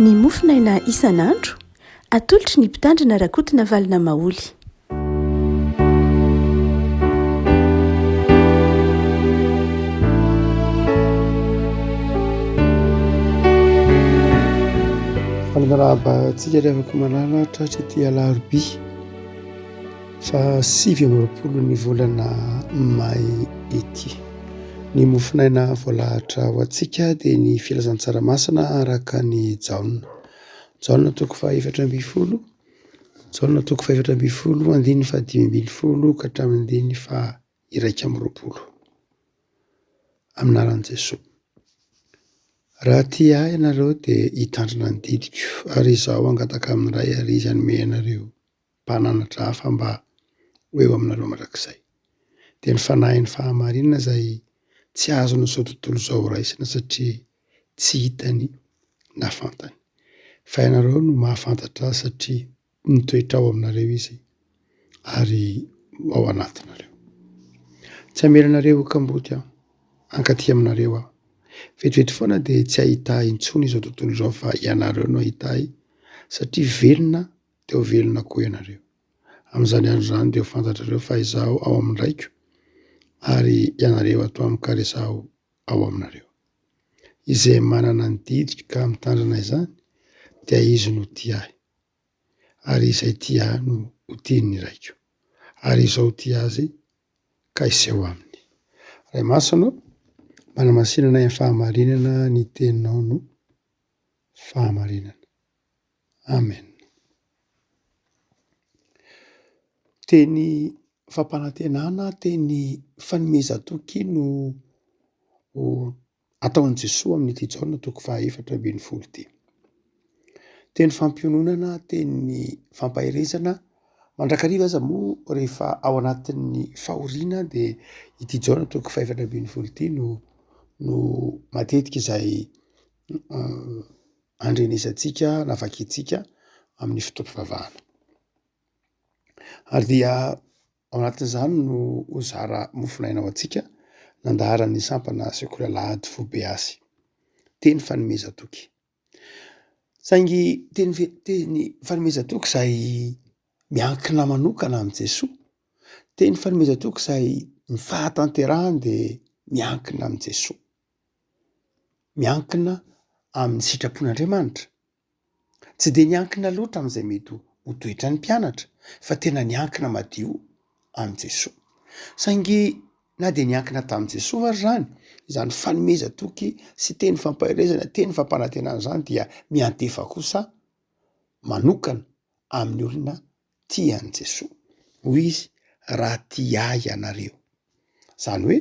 ny mofinaina isan'andro atolotry ny mpitandrina rakotina valina maoly. Almarahaba tsika rehefa komalala tratra ty alarobia fa 7 ny volana may ity. Ny mofinaina voalahatra ho antsika dia ny filazan-tsaramasina araka ny jaona. Jaona toko fa 7 jaona toko fa 7 andiny fa 5 ka hatramin'ny fa 1 aminaran'i Jesosy. Raha tia ahy ianareo dia hitandrina ny didiko ary izaho angataka amin'ny ray ary izy hanome ianareo mpananatra hafa mba ho eo aminareo mandrakizay. Dia ny fanahin'ny fahamarinana izay tsy azony izao tontolo izao raisina satria tsy hitany na fantany. Fa ianareo no mahafantatra satria mitoetra ao aminareo izy ary ao anatinareo. Tsy hamelanareo kamboty aho, hankaty aminareo aho. Vetivety foana dia tsy ahita intsony izao tontolo izao fa ianareo no ahita satria velona dia ho velona koa ianareo. Amin'izany andro izany dia ho fantatrareo fa izaho ao amin'ndraiko ary ianareo ato amiko ka izaho ao aminareo. Izay manana ny didiko ka mitandrina izany dia izy no tia ahy ary izay tia ahy no ho tian'ny raiko ary izao tia azy ka iseho aminy. Ray masina manamasinana ny fahamarinana ny teninao no fahamarinana. Amen. Teny fampanantenana, teny fanomezan-toky no ataon'i Jesosy amin'ity jaona toko fa 7 ity. Teny fampiononana, teny fampahirizana. Mandrakariva aza moa rehefa ao anatin'ny fahoriana dia ity jaona toko fa 7 ity no matetika izay andrenesantsika na vakiantsika amin'ny fotoam-pivavahana. Ary dia ao anatin'izany no ho zara mofinaina ho antsika nandaharan'ny sampana sekoly Alahady Fobeasy. Teny fanomezan-toky. Saingy teny fanomezan-toky izay miankina manokana amin'i Jesosy. Teny fanomezan-toky izay ny fahatanterahany dia miankina amin'i Jesosy. Miankina amin'ny sitrapon'Andriamanitra. Tsy dia niankina loatra amin'izay mety ho toetra ny mpianatra fa tena niankina madio amin'i Jesosy. Saingy na dia niankina tamin'i Jesosy ary izany, izany fanomezan-toky sy teny fampahirizana, teny fampanantenana izany dia miantefa kosa manokana amin'ny olona tian'i Jesosy. Hoy izy, raha tia ahy ianareo. Izany hoe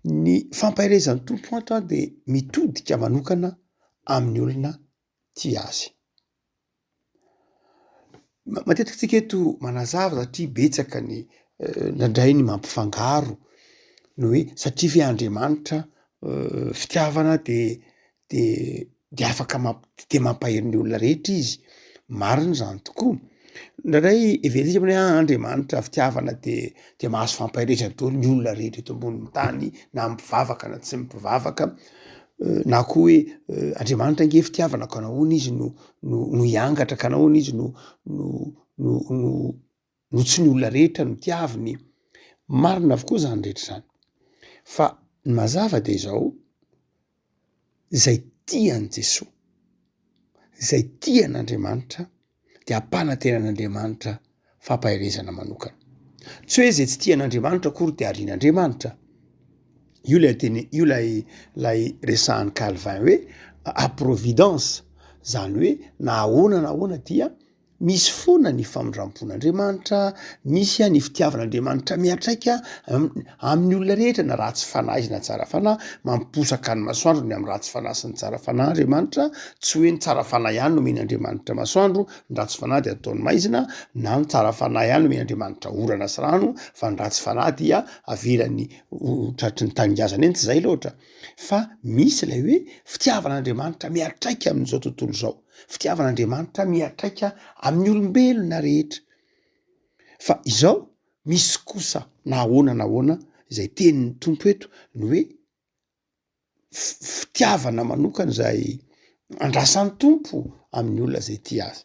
ny fampahirizan'ny tompo ato dia mitodika manokana amin'ny olona tia azy. Matetika tsika eto manazava satria betsaka ny nandray ny mampifangaro ny hoe satria ve Andriamanitra fitiavana dia afaka mampahery ny olona rehetra izy. Marina izany tokoa. Indraindray everisika hoe Andriamanitra fitiavana dia mahazo fampahirizana daholo ny olona rehetra eto ambonin'ny tany na mivavaka na tsy mivavaka. Na koa hoe Andriamanitra ange fitiavana ka nahoana izy no hiangatra, ka nahoana izy no tsy ny olona rehetra no tiaviny. Marina avokoa izany rehetra izany. Fa ny mazava dia izao, izay tian'i Jesosy, izay tian'Andriamanitra dia ampanantenan'Andriamanitra fampahirizana manokana. Tsy hoe izay tsy tian'Andriamanitra akory dia arian'Andriamanitra. Io lay resahan'ny Calvin hoe à providence, izany hoe na ahoana dia misy foana ny famindrampon'Andriamanitra, misy ny fitiavan'Andriamanitra miatraika amin'ny olona rehetra na ratsy fanahy izy na tsara fanahy. Mamposaka ny masoandro ny amin'ny ratsy fanahy sy ny tsara fanahy Andriamanitra. Tsy hoe ny tsara fanahy ihany no omen'Andriamanitra masoandro, ny ratsy fanahy dia ataony maizina, na ny tsara fanahy ihany no omen'Andriamanitra orana sy rano, fa ny ratsy fanahy dia avelany tratry ny tangazana eny. Tsy izay loatra. Fa misy ilay hoe fitiavan'Andriamanitra miatraika amin'izao tontolo izao. Fitiavan'Andriamanitra miatraika amin'ny olombelona rehetra. Fa izao misy kosa na ahoana izay tenin'ny tompo eto ny hoe fitiavana manokana izay andrasan'ny tompo amin'ny olona zay ty azy.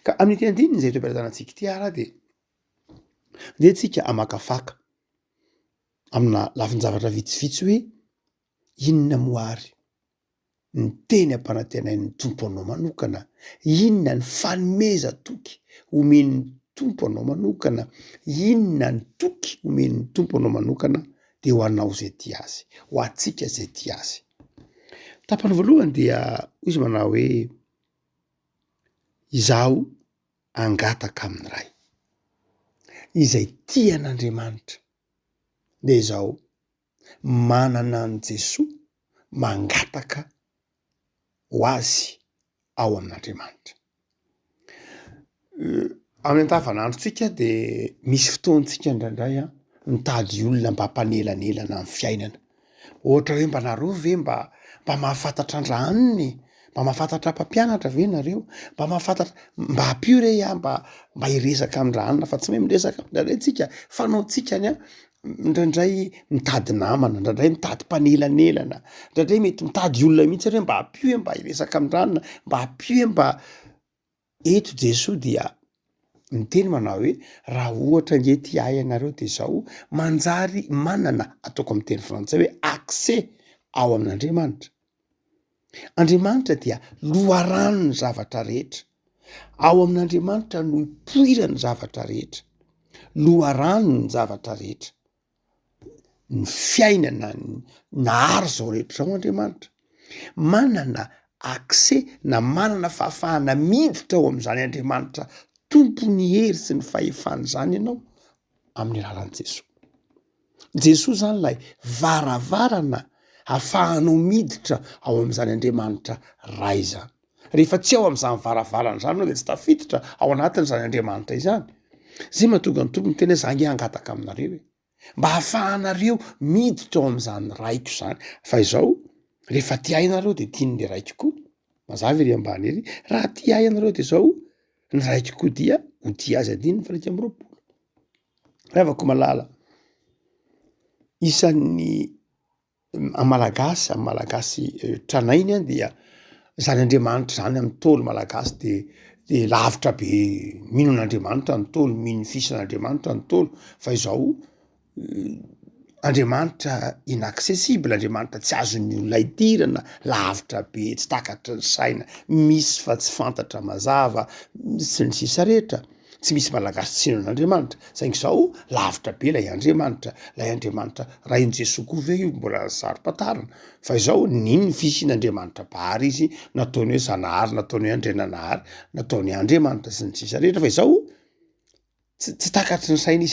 Ka amin'ny andininy zay toeam-piadanantsika ty ara de tsika amakafaka amina lafin-javatra vitsivitsy hoe inona moary ny teny ampanantenain'ny tompo anao manokana, inona ny fanomeza toky omen'ny tompo anao manokana, inona ny toky omen'ny tompo anao manokana de ho anao zay ty azy, ho atsika zay ty azy. Tapany voalohany dia izy manao hoe izaho angataka amin'ny ray izay tian'Andriamanitra de izaho manana an' Jesoa mangataka ho azy ao amin'Andriamanitra. Amin'ny andavanandrotsika de misy fotoantsika indraindray mitady olona mba hampanelanelana amin'ny fiainana. Ohatra hoe mba nareo ve mba mahafantatra andraniny, mba mahafantatra mpampianatra ve nareo, mba mahafantatra mba hampio re mba hiresaka andranina fa tsy hoe miresaka indraindray tsika fanaontsika indraindray mitady namana, indraindray mitady mpanelanelana, indraindray mety mitady olona mihitsy re mba hampio hoe mba hiresaka andranina, mba hampio hoe mba eto Jesoa dia ny teny manao hoe raha ohatra nge ty ahy ianareo de zao manjary manana ataoko amin'ny teny frantsay hoe accès ao amin'Andriamanitra. Andriamanitra dia loharano ny zavatra rehetra. Ao amin'Andriamanitra no ipoirany zavatra rehetra, loharano ny zavatra rehetra, ny fiainana nahary zao rehetra zao Andriamanitra. Manana accès na manana fahafahana miditra ao amin'izany Andriamanitra tompony hery sy ny fahefany zany ianao amin'ny alalan'i Jesoa. Jesoa zany lay varavarana ahafahanao miditra ao amin'izany Andriamanitra ray zany. Rehefa tsy ao amin'izany varavarana zany anao de tsy tafiditra ao anatin'izany Andriamanitra izany. Zay mahatonga ny tompony tena za nge hangataka aminareo hoe mba hahafahanareo miditra ao amin'izany raiko zany. Fa izao rehefa ty ahy ianareo de tian'le raiko koa. Mazava ery ambany ery, raha ty ahy ianareo de zao ny raiko koa dia ho ty azy andininy faraika amby roapolo. Ravako malala isan'ny amin'ny malagasy tranainy dia zany Andriamanitra zany amin'ny tôlo malagasy de lavitra be mino an'Andriamanitra ny tôlo, mino ny fisin'Andriamanitra ny tôlo. Fa izao Andriamanitra inaccessible, Andriamanitra tsy azon'ny olona idirana, lavitra be, tsy takatry ny saina, misy fa tsy fantatra mazava sy ny sisa rehetra. Tsy misy malagasy tsy hino an'Andriamanitra. Saingy zao lavitra be lay Andriamanitra rain' Jesoa koa ve io mbola saro-patarana. Fa izao nino ny fisin'Andriamanitra Bary izy, nataony hoe Zanahary, nataony hoe Andriananahary, nataony Andriamanitra sy ny sisa rehetra. Fa izao tsy takatry ny saina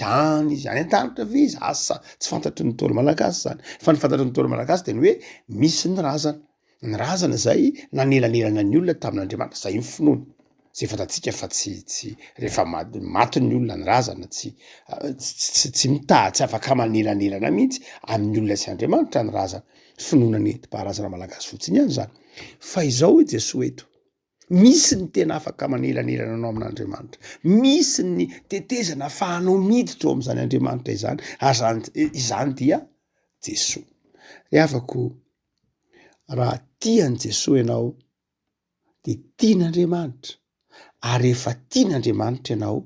izy any an-danitra ve izy asa tsy fantatry ny tôlo malagasy zany. Fa ny fantatry ny tôlo malagasy de ny hoe misy ny razana zay nanelanelana ny olona tamin'Andriamanitra, zay ny finoany. Zay fantatsika fa tsy rehefa maty ny olona ny razana tsy mitady, tsy afaka manelanelana mihitsy amin'ny olona sy Andriamanitra ny razana. Finoana nentim-paharazana malagasy fotsiny ihany zany. Fa izao i Jesoa eto misy ny tena afaka manelanelana anao amin'Andriamanitra, misy ny tetezana ahafahanao miditra ao amin'izany Andriamanitra izany dia Jesoa. Afako raha tian'i Jesoa ianao de tian'Andriamanitra, ary rehefa tian'Andriamanitra ianao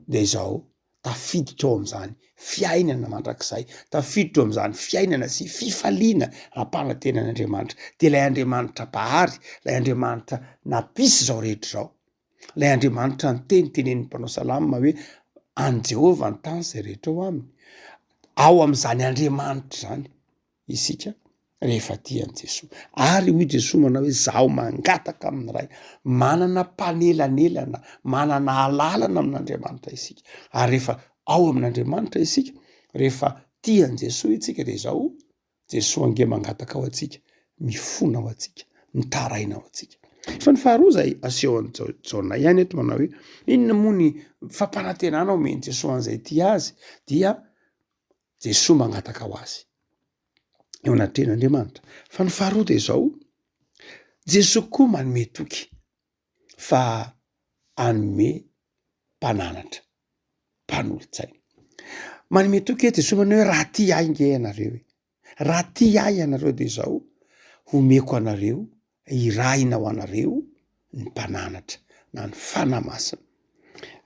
de izao tafiditra ao amin'izany fiainana mandrakizay, tafiditra ao amin'izany fiainana sy fifaliana ampanantenan'Andriamanitra. De lay Andriamanitra Bary, lay Andriamanitra nampisy zao rehetra zao, lay Andriamanitra ny tenen'ny mpanao salama hoe any Jehova ny tany zay rehetra ho aminy. Ao amin'izany Andriamanitra zany isika rehefa tian'i Jesoa. Ary hoy Jesoa manao hoe zaho mangataka amin'ny ray, manana mpanelanelana, manana alalana amin'Andriamanitra isika. Ary rehefa ao amin'Andriamanitra isika, rehefa tian'i Jesoa isika de zao Jesoa ange mangataka ao atsika, mifona ao atsika, mitaraina ao atsika. Fa ny faharoa zay aseho an-Jaona ihany eto manao hoe inona moa ny fampanantenana omen'i Jesoa an'izay ty azy, dia Jesoa mangataka ho azy eo anatren'Andriamanitra. Fa ny faharoa de zao Jesoa koa manome toky fa anome mpananatra, mpanolontsaina. Manome toky Jesoa manao hoe raha ty ahy nge ianareo, raha ty ahy ianareo de zao homeko anareo irahina ho anareo ny mpananatra na ny fanahy masina.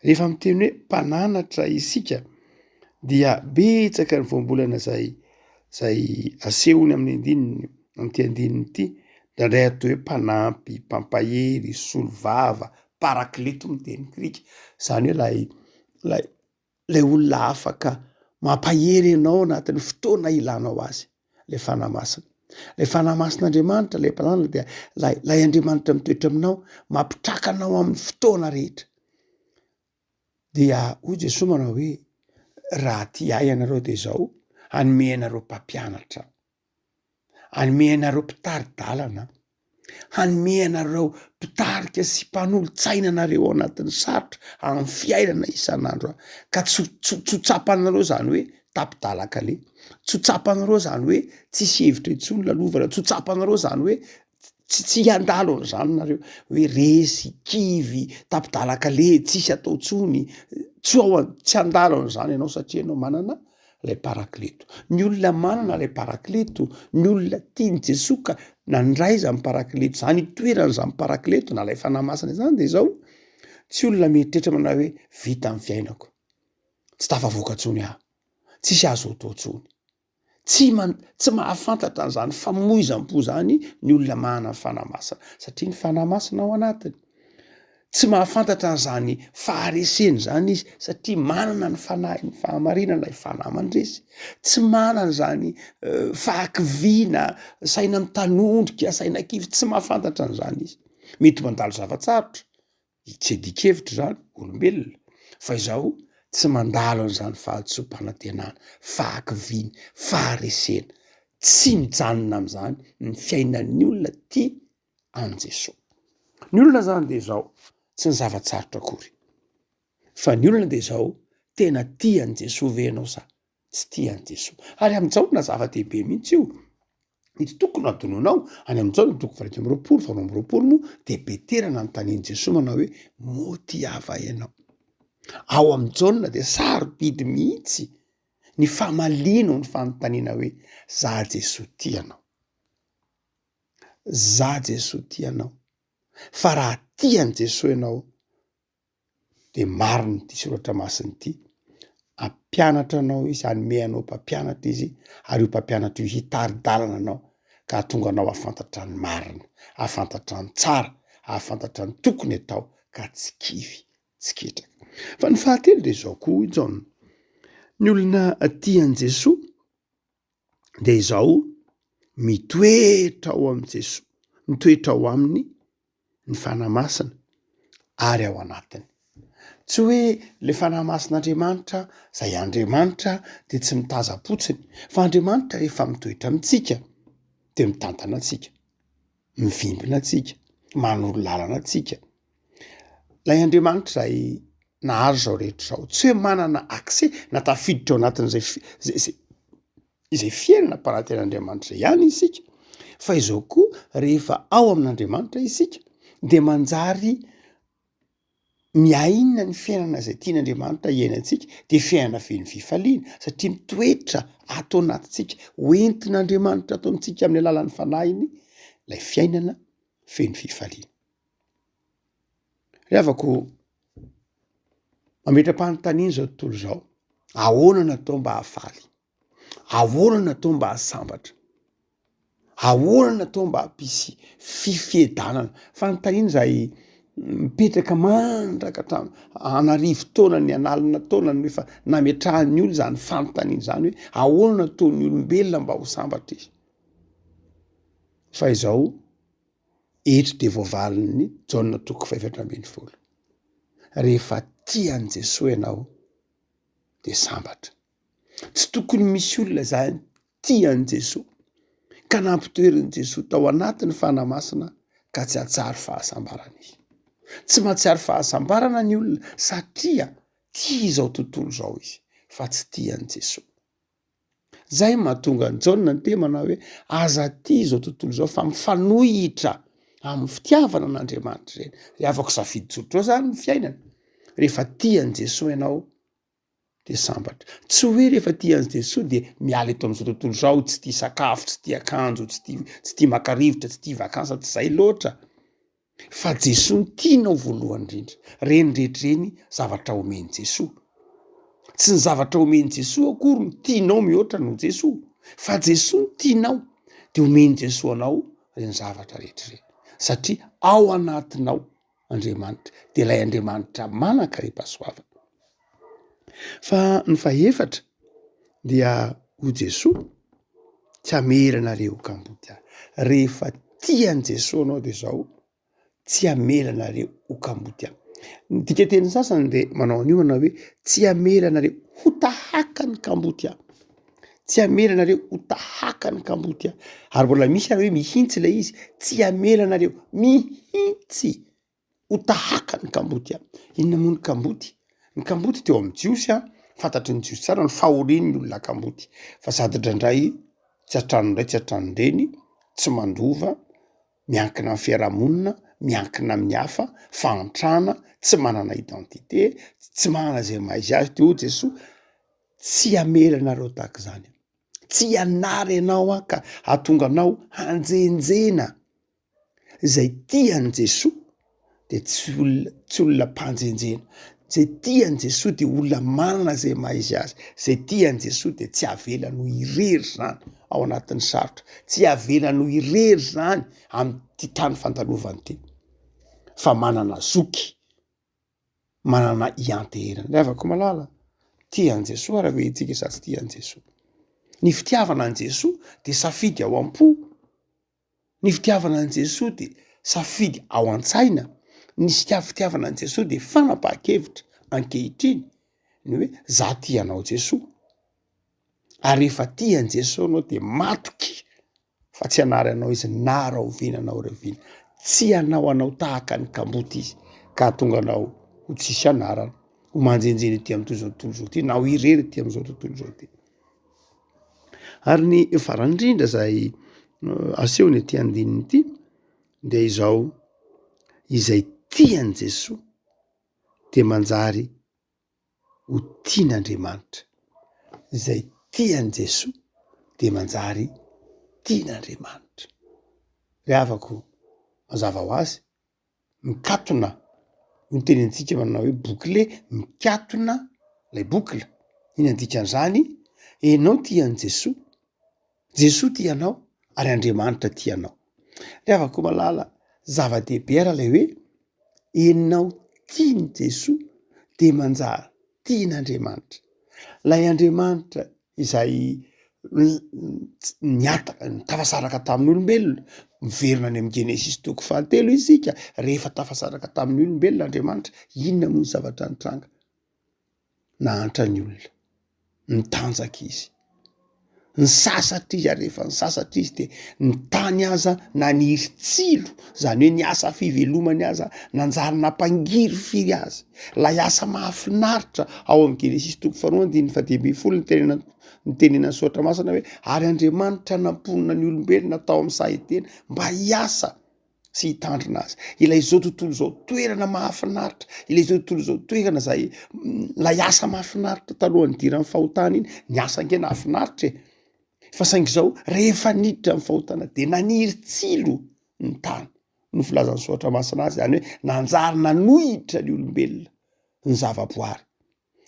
Rehefa miteny hoe mpananatra isika dia betsaka ny voambolana zay asehony amin'ny andininy am'ty andininy ity, ndray atao hoe mpanampy, mpampahery, solovava, parakleto miteny grika. Zany hoe lay olona afaka mampahery anao anatin'ny fotoana ilanao azy, le fanahy masina. Le fanahy masin'Andriamanitra, le mpananatra dia lay Andriamanitra mitoetra aminao, mampitraka anao amin'ny fotoana rehetra. Dia hoy Jesosy manao hoe raha ty ahy ianareo de zao, hanome anareo mpampianatra, hanome anareo mpitari-dalana, hanome anareo mpitarika sy mpanolontsaina anareo ao anatin'ny sarotra amin'ny fiainana isan'andro, ka tsotsapanareo zany hoe tapidalaka le, tsotsapanareo zany hoe tsisy hevitra intsony lalovana, tsotsapanareo zany hoe tsy andalo an'izany nareo hoe resy, kivy, tapidalaka le, tsisy atao tsony, tsy andalo an'izany ianao satria ianao manana lay parakleto. Ny olona manana lay parakleto, ny olona tiany Jesosy ka nandray zany parakleto zany, itoerany zany parakleto na lay fanahy masina zany de zao, tsy olona mieritreritra manao hoe vita amin'ny fiainako, tsy tafavoaka tsony aho, tsisy azo atao tsony. Tsy mahafantatra an'izany famoizam-po zany ny olona manana ny fanahy masina satria ny fanahy masina ao anatiny. Tsy mahafantatra an'izany fahareseny zany izy satria manana ny fanahy, ny fahamarinana, ny fanahy mandresy. Tsy manana zany fahakiviana, saina mitanondrika, saina kivy, tsy mahafantatra an'izany izy. Mety mandalo zavatsarotra, tsy adikevitra zany olombelona, fa izao tsy mandalo an'izany fahatso-panantenana, fahakiviana, faharesena, tsy mijanona am'izany ny fiainan'ny olona tia an Jesosy. Ny olona zany de zao, tsy ny zavatsarotra akory, fa ny olona de zao tena tia an Jesosy ve ianao sa tsy tia an Jesosy. Ary am'izao na zava-dehibe mihitsy io, ity tokony adononao any am'izao ny toko 20 fa 20 moa de beterana ny Jesosy manao hoe motiava ianao. Ao am'jaona de sarobidy mihitsy ny famalino ny fanontaniana hoe za Jesosy tianao, za Jesosy tianao. Fa raha tian Jesosy ianao de mariny ty soratra masiny ity, ampianatra anao izy, hanome anao mpampianatra izy, ary io mpampianatra io hitari-dalana anao ka tonga anao ahafantatra ny marina, ahafantatra ny tsara, ahafantatra ny tokony atao ka tsy kivy, tsy ketraka. Fa ny fahatelo de zao koa Jaona, ny olona tian Jesosy de zao mitoetra ao am Jesosy, mitoetra ao aminy ny fanahy masina ary ao anatiny. Tsy hoe le fanahy masin'Andriamanitra, zay Andriamanitra de tsy mitaza-potsiny, fa Andriamanitra rehefa mitoetra amitsika de mitantana atsika, mivimbina atsika, manoro lalana atsika. Lay Andriamanitra zay nahazo zao rehetra zao, tsy hoe manana accès na tafiditra ao anatin'izay fiainana mpananten'Andriamanitra ihany isika, fa izao koa rehefa ao amin'Andriamanitra isika de manjary miainina ny fiainana zay tian'Andriamanitra iainantsika, de fiainana feno fifaliana satria mitoetra ato anatintsika, hoentin'Andriamanitra ato amintsika amin'ny alalan'ny fanahiny lay fiainana feno fifaliana. Rehavako mametra-panontaniana zao tontolo zao, ahoana natao mba hafaly, ahoana natao mba hasambatra, ahoana natao mba hampisy fifiedanana. Fanontaniana zay mipetraka mandraka anarivo taona ny analina taona no efa nametrahan'ny olo zany fanontaniana zany hoe ahoana nataon'ny olombelona mba ho sambatra izy. Fa izao eto de voavalin'ny Jaona 5:12, rehefa tian Jesosy ianao de sambatra. Tsy tokony misy olona zany tian Jesosy ka nampitoerin' Jesosy tao anatin'ny fanahy masina ka tsy hatsary fahasambarana izy. Tsy mahatsiary fahasambarana ny olona satria tia zao tontolo zao izy fa tsy tian Jesosy. Zay mahatonga ny Jaona ny temana hoe aza tia zao tontolo zao fa mifanohitra amin'ny fitiavana an'Andriamanitra ireny. Re afaka safidy tsotrao zany ny fiainana. Rehefa tian Jesosy ianao de sambatra. Tsy hoe rehefa tia an'i Jesosy de miala eto amin'izao tontolo zao, tsy tia sakafo, tsy tia akanjo, tsy tia maka-rivotra, tsy tia vakansa, tsy zay loatra. Fa Jesosy no tianao voalohany indrindra. Reny rehetreny zavatra omeny Jesosy. Tsy ny zavatra omeny Jesosy akory no tianao mihoatra no Jesosy, fa Jesosy no tianao de omeny Jesosy anao reny zavatra rehetrareny. Satria ao anatinao Andriamanitra, de ilay Andriamanitra manan-kare-pahasoavana. Fa ny faefatra dia ho Jesosy tsy amelanareo kambody ahy. Rehefa tian' Jesosy anao de zao, tsy amelanareo ho kambody ahy. Ny dikateny sasany de manao an'io manao hoe tsy amelanareo ho tahaka ny kambody ahy. Tsy amelanareo ho tahaka ny kambody ahy. Ary mbola misy ary hoe mihintsy ilay izy, tsy amelanareo mihintsy ho tahaka ny kambody ahy. Inona moa ny kambody? Ny kambody teo amin'ny Jiosy fantatry ny Jiosy tsara ny fahorian'ny olona kambody. Fa sady indraindray tsy hatrano tsy hatranondreny, tsy mandova, miankina amin'ny fiarahamonina, miankina amin'ny hafa, fantrana, tsy manana identité, tsy manana zay maizy azy. De Jesosy tsy amelanareo tahaka izany. Tsy hanary ianao ka hahatonga anao hanjenjena. Zay tian' Jesosy de tsy olona mpanjenjena. Zay tian' Jesosy de olona manana zay maizy azy. Zay tian' Jesosy de tsy avela no irery zany ao anatin'ny sarotra. Tsy avela no irery zany amin'ny tany fandalovany ty. Fa manana zoky, manana ianteherana. Ravako malala, tian' Jesosy raha hoe itsika sa tsy tian' Jesosy. Ny fitiavana an' Jesosy de safidy ao am-po. Ny fitiavana an' Jesosy de safidy ao an-tsaina. Ny fitiavana an' Jesosy de fanapahan-kevitra ankehitriny ny hoe za tianao Jesosy. Ary rehefa tian' Jesosy anao de matoky. Fa tsy hanary anao izy na rahoviana na rahoviana. Tsy hanao anao tahaka ny kambody izy ka tonga anao ho tsisy anarana, ho manjenjeny ety amin'ny zao tontolo zao ty, na ho irery ety amin'izao tontolo zao ty. Ary ny farany indrindra zay asehony ety andininy ity de izao: izay tian' Jesosy de manjary ho tian'Andriamanitra. Izay tian' Jesosy de manjary tian'Andriamanitra. Ry havako, mazava ho azy, mikatona no tenintsika manao hoe boucler, mikatona lay bokla. Iny andikan'izany, enao tian' Jesosy, Jesosy tianao, ary Andriamanitra tianao. Ry havako malala, zava-dehibe ara lay hoe enao tian' Jesosy de manjary tian'Andriamanitra. Lay Andriamanitra izay tafasaraka tamin'ny olombelona, miverina any amin'ny Genesisy 3 isika, rehefa tafasaraka tamin'ny olombelona Andriamanitra, inona moa ny zavatra nitranga? Nahantra ny olona, nitanjaka izy, nisasatra izy. Ary rehefa nisasatra izy de ny tany aza naniry tsilo, zany hoe ny asa fivelomany aza nanjary nampangiry firy azy. Lay asa mahafinaritra ao amin'ny Genesisy 3:10 ny tenenan'ny Soatra Masina hoe ary Andriamanitra namponina ny olombelona tao amin'ny sahedena mba hiasa sy hitandrina azy. Ilay zao tontolo zao toerana mahafinaritra, ilay zao tontolo zao toerana zay lay asa mahafinaritra talohan'ny diran'ny fahotana iny, ny asa nge nahafinaritra e. Fa saingy zao rehefa niditra amin'ny fahotana de naniry tsilo ny tany. No filazan'ny Soatra Masina azy zany hoe nanjary nanohitra ny olombelona ny zavaboary,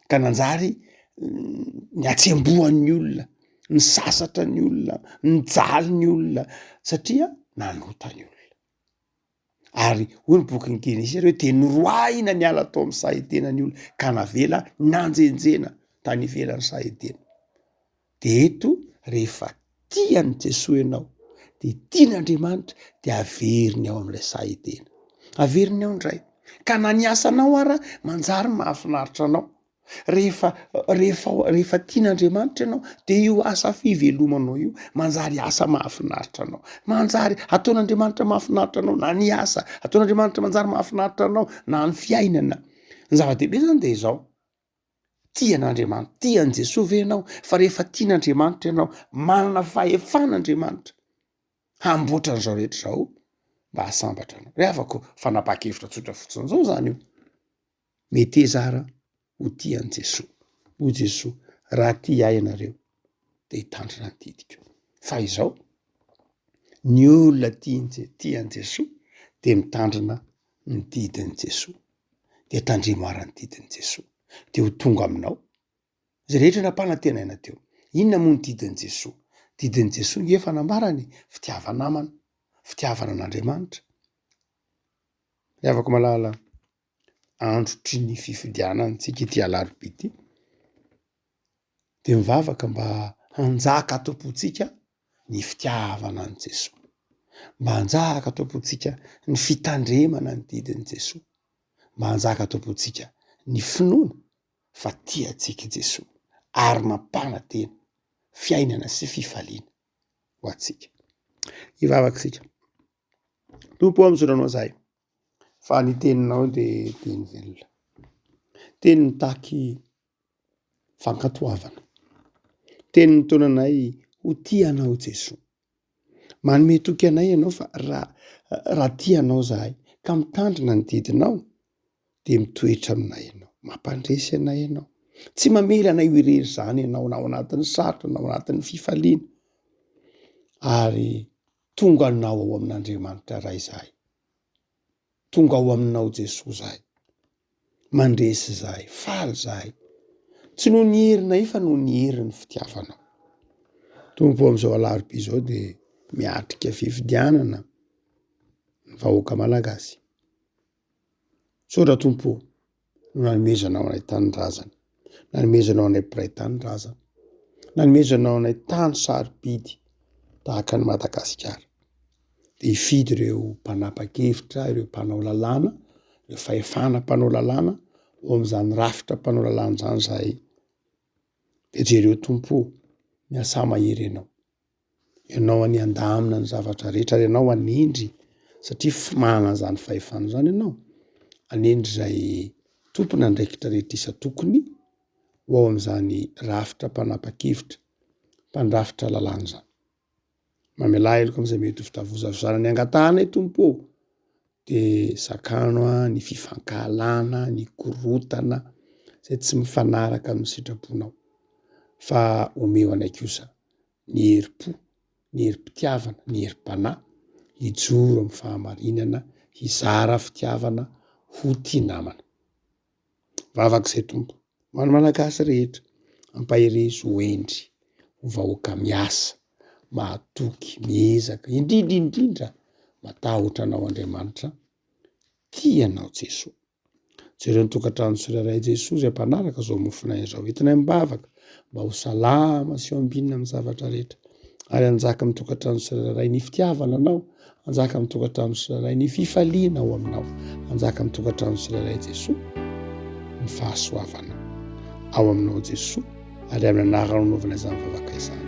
ka nanjary ny atsembohan'ny olona, ny sasatra ny olona, ny jaly ny olona, satria nanota ny olona. Ary hoy ny bokin'ny Genesisy hoe de noroahina ny ala tao amin'ny sahedena ny olona, ka navela nanjenjena tany ivelan'ny sahedena. De eto rehefa tian'i Jesosy ianao de tian'Andriamanitra de averiny ao amin'ilay sahedena, averiny ao indray. Ka na ny asanao ara manjary mahafinaritra anao. Rehefa tian'Andriamanitra ianao de io asa fivelomanao io manjary asa mahafinaritra anao. Manjary ataon'Andriamanitra mahafinaritra anao na ny asa, ataon'Andriamanitra manjary mahafinaritra anao na ny fiainana. Ny zava-dehibe zany de izao: tian'Andriamanitra, tian' Jesosy ve ianao? Fa rehefa tian'Andriamanitra ianao, manana fahefan'Andriamanitra hamboatra an'izao rehetra zao mba hasambatra anao. Ry havako, fanapahan-kevitra tsotra fotsiny zao zany io. Mety ezara ho tian'i Jesosy. hoy Jesosy, raha tia ahy ianareo dia hitandrina ny didiko. Fa izao ny olona tiany Jesosy dia mitandrina ny didin'i Jesosy, dia tandremo ny didin'i Jesosy, dia ho tonga aminao. Zay rehetra nampanantenaina teo. Inona moa ny didin'i Jesosy? Didin'i Jesosy efa nambarany fitiavana namana, fitiavana an'Andriamanitra. Afaka malala androtry ny fifidianana tsika ity alarobia ity, dia mivavaka mba hanjaka ato-pontsika ny fitiavana an' Jesosy, mba hanjaka ato-pontsika ny fitandremana ny didin'i Jesosy, mba hanjaka ato-pontsika ny finoana fa tiantsika Jesosy ary mampanantena fiainana sy fifaliana ho antsika. Hivavaka sika. Tompo amin'izao zahay fa ny teninao dia teny velona, teny mitaky fankatoavana, teny mitona anay ho tianao Jesosy. Manome toky anay ianao fa raha tianao zahay ka mitandrina ny didinao dia mitoetra aminay ianao, mampandresy anay ianao, tsy mamely anay ho irery izany ianao na ao anatin'ny sarotra na ao anatin'ny fifaliana, ary tonga anao ao amin'Andriamanitra ray zahay, tonga ao aminao Jesosy zahay, mandresy zahay, faly zahay, tsy noho ny herinay fa noho ny herin'ny fitiavanao. Tompo amin'izao alarobia izao dia miatrika fifidianana ny vahoaka malagasy. Saotra Tompo, no nanomezanao anay tanindrazana, nanomezanao anay mpiray tanindrazana, nanomezanao anay tany sarobidy tahaka ny Madagasikara. Dia hifidy ireo mpanapa-kevitra, ireo mpanao lalàna, ireo fahefana mpanao lalàna ao amin'izany rafitra mpanao lalàna izany zahay. Dia jereo Tompo, miasa mahery ianao, ianao any andamina ny zavatra rehetra, ary ianao anendry, satria manana an'izany fahefana izany ianao, anendry izay tompona andraikitra rehetra isa-tokony ho ao amin'izany rafitra mpanapa-kevitra, mpandrafitra lalàna izany. Mamelà eloko amin'izay mety ho fitavozavozana ny angatanay Tompo, dia sakano ny fifankahalana, ny korotana izay tsy mifanaraka amin'ny sitraponao, fa omeo anay kosa ny herim-po, ny herim-pitiavana, ny herim-panahy, hijoro amin'ny fahamarinana, hizara fitiavana ho tia namana. Vavaka izay Tompo, ho an'ny malagasy rehetra, ampahirezy ho endry, ho vahoaka miasa, mahatoky, miezaka, indrindra matahotra anao Andriamanitra, tianao Jesosy. Jereo ny tokantrano tsirairay Jesosy izay mpanaraka izao mofonay izao, entinay mibavaka mba ho salama sy ho ambinina amin'ny zavatra rehetra, ary hanjaka amin'ny tokantrano tsirairay ny fitiavana anao, hanjaka amin'ny tokantrano tsirairay ny fifaliana ao aminao, hanjaka amin'ny tokantrano tsirairay Jesosy ny fahasoavana ao aminao Jesosy, ary amin'ny anarana anaovana izany vavaka izany.